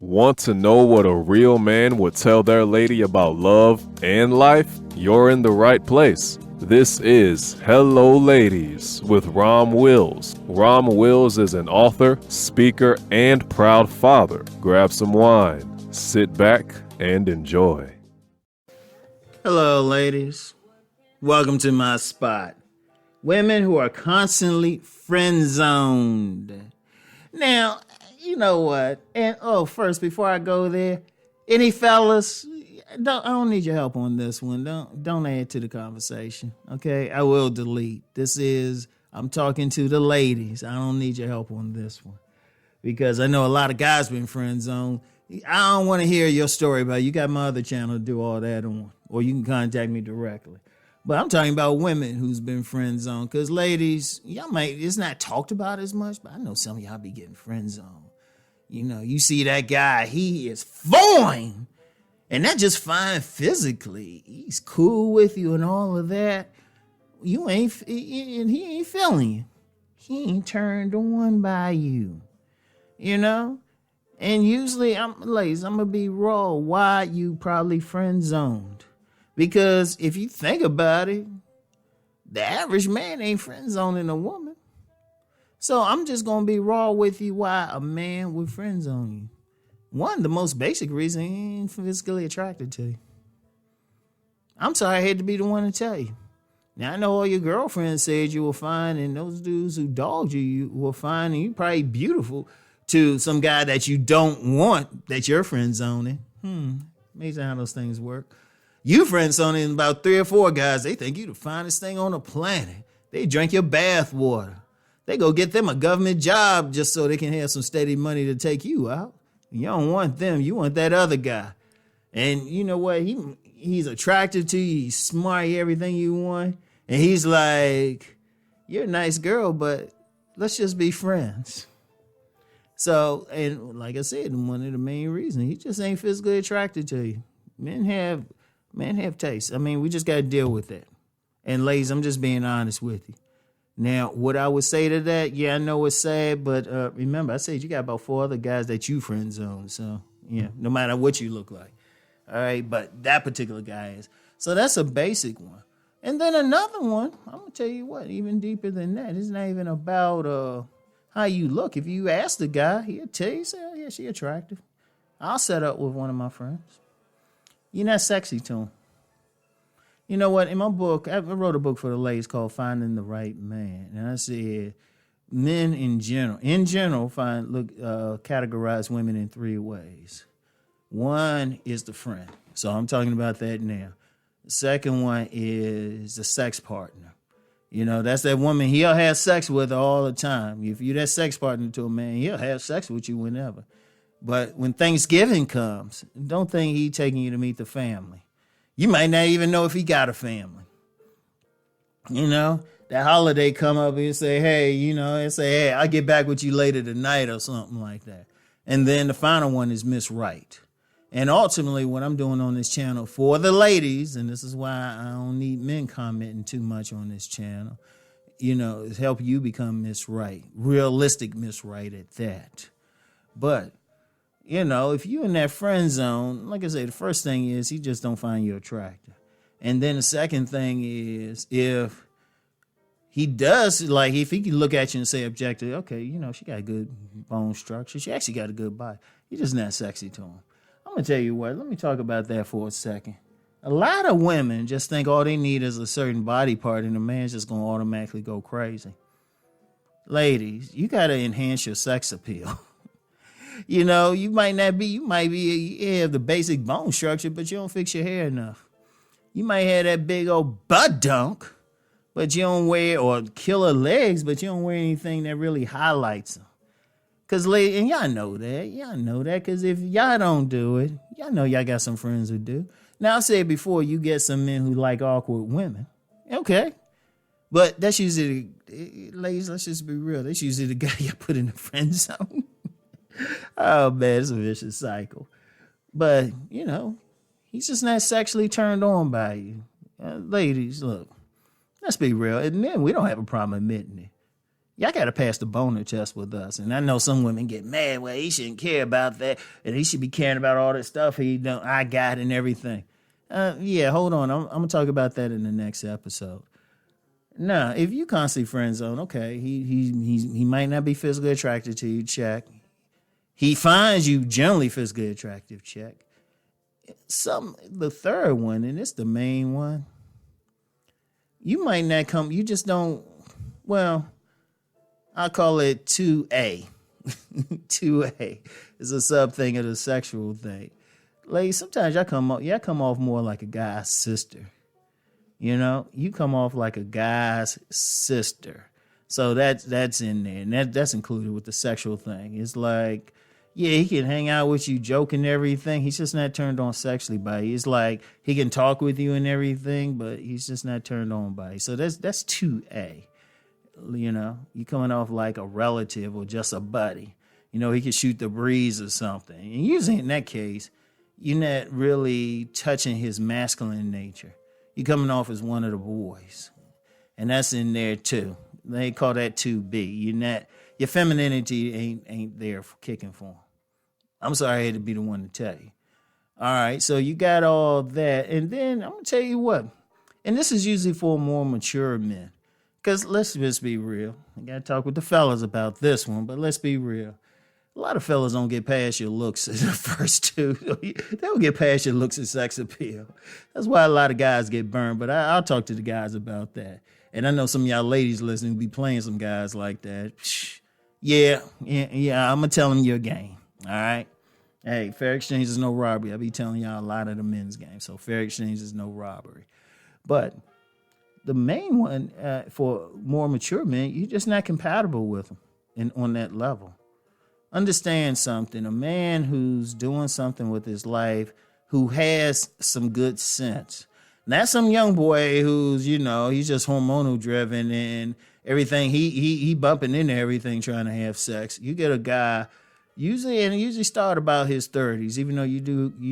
Want to know what a real man would tell their lady about love and life? You're in the right place. This is Hello Ladies with Rom Wills. Rom Wills is an author, speaker, and proud father. Grab some wine, sit back, and enjoy. Hello, ladies. Welcome to my spot. Women who are constantly friend-zoned. Now, you know what? And first, before I go there, any fellas, I don't need your help on this one. Don't add to the conversation. Okay, I will delete. I'm talking to the ladies. I don't need your help on this one because I know a lot of guys been friend zoned. I don't want to hear your story about it. You got my other channel to do all that on, or you can contact me directly. But I'm talking about women who's been friend zoned because ladies, it's not talked about as much, but I know some of y'all be getting friend zoned. You know, you see that guy, he is fine. And not just fine physically. He's cool with you and all of that. He ain't feeling you. He ain't turned on by you. You know? And usually, ladies, I'm going to be raw. Why you probably friend zoned? Because if you think about it, the average man ain't friend zoning a woman. So I'm just going to be raw with you why a man would friend zone you. One, the most basic reason, he ain't physically attracted to you. I'm sorry I had to be the one to tell you. Now, I know all your girlfriends said you were fine, and those dudes who dogged you were fine, and you probably beautiful to some guy that you don't want that you're friend zoning. Amazing how those things work. You friend zoning about 3 or 4 guys, they think you the finest thing on the planet. They drink your bath water. They go get them a government job just so they can have some steady money to take you out. You don't want them. You want that other guy. And you know what? He's attractive to you. He's smart, everything you want. And he's like, you're a nice girl, but let's just be friends. So, and like I said, one of the main reasons, he just ain't physically attracted to you. Men have taste. I mean, we just got to deal with that. And ladies, I'm just being honest with you. Now, what I would say to that, yeah, I know it's sad, but remember, I said you got about 4 other guys that you friend zone. So, yeah, no matter what you look like. All right, but that particular guy is. So that's a basic one. And then another one, I'm going to tell you what, even deeper than that. It's not even about how you look. If you ask the guy, he'll tell you, say, oh, yeah, she attractive. I'll set up with one of my friends. You're not sexy to him. You know what? In my book, I wrote a book for the ladies called Finding the Right Man. And I said, men in general categorize women in 3 ways. One is the friend. So I'm talking about that now. The second one is the sex partner. You know, that's that woman, he'll have sex with her all the time. If you're that sex partner to a man, he'll have sex with you whenever. But when Thanksgiving comes, don't think he's taking you to meet the family. You might not even know if he got a family. You know, that holiday come up and say, hey, I'll get back with you later tonight or something like that. And then the final one is Miss Right. And ultimately what I'm doing on this channel for the ladies, and this is why I don't need men commenting too much on this channel, you know, is help you become Miss Right. Realistic Miss Right at that. But you know, if you're in that friend zone, like I say, the first thing is he just don't find you attractive. And then the second thing is if he does, like if he can look at you and say objectively, okay, you know, she got a good bone structure. She actually got a good body. You're just not sexy to him. I'm going to tell you what, let me talk about that for a second. A lot of women just think all they need is a certain body part and the man's just going to automatically go crazy. Ladies, you got to enhance your sex appeal. You know, you might have the basic bone structure, but you don't fix your hair enough. You might have that big old butt dunk, but you don't wear, or killer legs, but you don't wear anything that really highlights them. Because, and y'all know that, because if y'all don't do it, y'all know y'all got some friends who do. Now, I said before, you get some men who like awkward women. Okay. But that's usually, ladies, let's just be real. That's usually the guy you put in the friend zone. Oh, man, it's a vicious cycle. But, you know, he's just not sexually turned on by you. Ladies, look, let's be real. And men, we don't have a problem admitting it. Y'all got to pass the boner test with us. And I know some women get mad. Well, he shouldn't care about that. And he should be caring about all this stuff he don't, I got and everything. Yeah, hold on. I'm going to talk about that in the next episode. Now, if you constantly friend zone, okay, he might not be physically attracted to you, check. He finds you generally physically attractive, check. The third one, and it's the main one, you might not come, you just don't, well, I call it 2A. 2A is a sub thing of the sexual thing. Ladies, sometimes y'all come off more like a guy's sister. You know, you come off like a guy's sister. So that's in there. And that's included with the sexual thing. It's like, yeah, he can hang out with you, joke and everything. He's just not turned on sexually by you. It's like he can talk with you and everything, but he's just not turned on by you. So that's 2A. You know, you coming off like a relative or just a buddy. You know, he could shoot the breeze or something. And usually in that case, you're not really touching his masculine nature. You're coming off as one of the boys. And that's in there too. They call that 2B. Your femininity ain't there for kicking for him. I'm sorry I had to be the one to tell you. All right, so you got all that. And then I'm going to tell you what. And this is usually for more mature men. Because let's just be real. I got to talk with the fellas about this one, but let's be real. A lot of fellas don't get past your looks as the first two. They don't get past your looks and sex appeal. That's why a lot of guys get burned, but I'll talk to the guys about that. And I know some of y'all ladies listening be playing some guys like that. Yeah, I'm going to tell them your game, all right? Hey, fair exchange is no robbery. I be telling y'all a lot of the men's game, so fair exchange is no robbery. But the main one for more mature men, you're just not compatible with them on that level. Understand something. A man who's doing something with his life, who has some good sense. Not some young boy who's, he's just hormonal driven and everything. He bumping into everything trying to have sex. You get a guy usually start about his 30s, even though you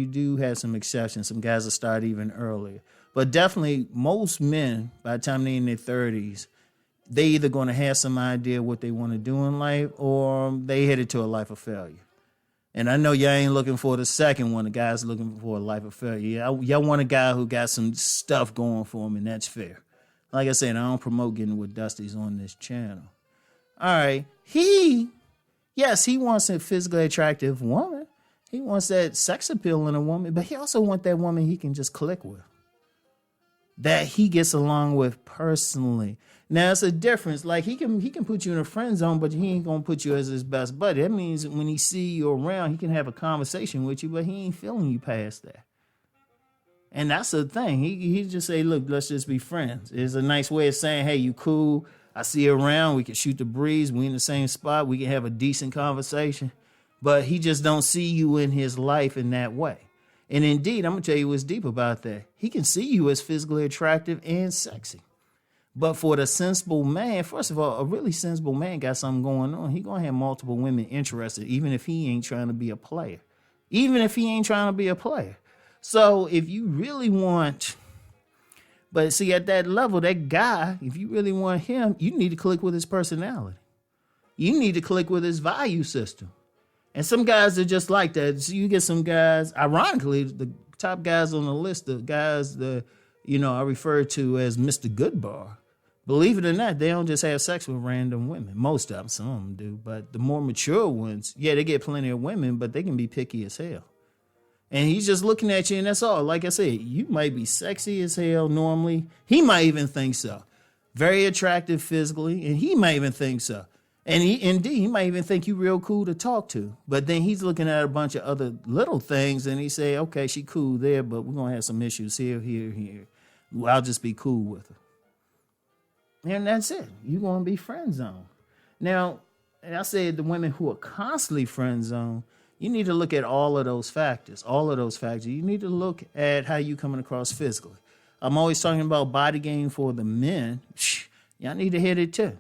do have some exceptions. Some guys will start even earlier. But definitely most men, by the time they're in their 30s, they either going to have some idea what they want to do in life or they headed to a life of failure. And I know y'all ain't looking for the second one. The guy's looking for a life of failure. Y'all want a guy who got some stuff going for him, and that's fair. Like I said, I don't promote getting with Dusties on this channel. All right. He wants a physically attractive woman. He wants that sex appeal in a woman, but he also wants that woman he can just click with, that he gets along with personally. Now, it's a difference. Like, he can put you in a friend zone, but he ain't going to put you as his best buddy. That means when he see you around, he can have a conversation with you, but he ain't feeling you past that. And that's the thing. He just say, look, let's just be friends. It's a nice way of saying, hey, you cool. I see you around. We can shoot the breeze. We in the same spot. We can have a decent conversation. But he just don't see you in his life in that way. And indeed, I'm going to tell you what's deep about that. He can see you as physically attractive and sexy. But for the sensible man, first of all, a really sensible man got something going on. He going to have multiple women interested, even if he ain't trying to be a player. So if you really want, but see, at that level, that guy, if you really want him, you need to click with his personality. You need to click with his value system. And some guys are just like that. So you get some guys, ironically, the top guys on the list, the guys I refer to as Mr. Goodbar. Believe it or not, they don't just have sex with random women. Most of them, some of them do. But the more mature ones, they get plenty of women, but they can be picky as hell. And he's just looking at you, and that's all. Like I said, you might be sexy as hell normally. He might even think so. Very attractive physically, and he might even think so. And he might even think you real cool to talk to. But then he's looking at a bunch of other little things, and he say, okay, she cool there, but we're going to have some issues here. Well, I'll just be cool with her. And that's it. You're going to be friend zone. Now, and I said the women who are constantly friend zone, you need to look at all of those factors. You need to look at how you coming across physically. I'm always talking about body game for the men. Y'all need to hit it too.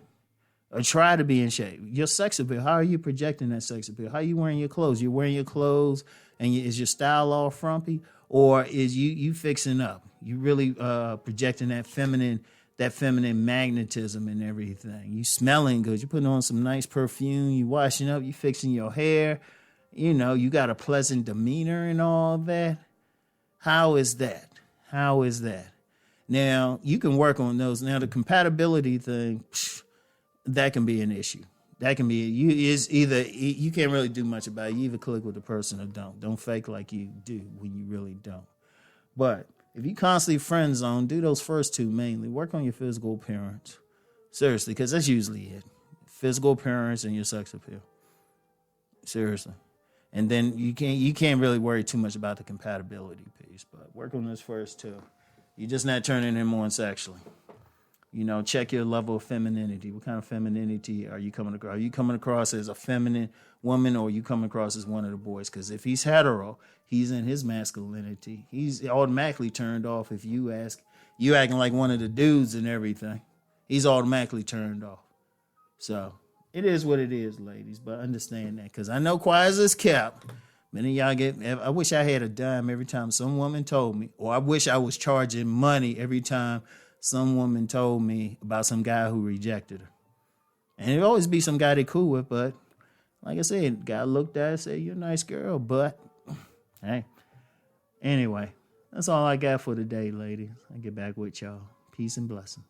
Or try to be in shape. Your sex appeal, how are you projecting that sex appeal? How are you wearing your clothes? You're wearing your clothes and is your style all frumpy? Or is you fixing up? You really projecting that feminine that feminine magnetism and everything. You smelling good. You putting on some nice perfume. You washing up. You fixing your hair. You know, you got a pleasant demeanor and all that. How is that? How is that? Now, you can work on those. Now, the compatibility thing, that can be an issue. That can be, you can't really do much about it. You either click with the person or don't. Don't fake like you do when you really don't. But if you constantly friend zone, do those first two mainly. Work on your physical appearance. Seriously, because that's usually it. Physical appearance and your sex appeal. Seriously. And then you can't really worry too much about the compatibility piece, but work on those first two. You're just not turning them on sexually. You know, check your level of femininity. What kind of femininity are you coming across? Are you coming across as a feminine woman, or are you coming across as one of the boys? Because if he's hetero, he's in his masculinity. He's automatically turned off if you acting like one of the dudes and everything. He's automatically turned off. So it is what it is, ladies. But understand that, because I know quiet as it's kept. Many of y'all I wish I had a dime every time some woman told me, or I wish I was charging money every time some woman told me about some guy who rejected her. And it'd always be some guy they cool with, but like I said, guy looked at her and said, "You're a nice girl," but hey. Anyway, that's all I got for today, ladies. I'll get back with y'all. Peace and blessings.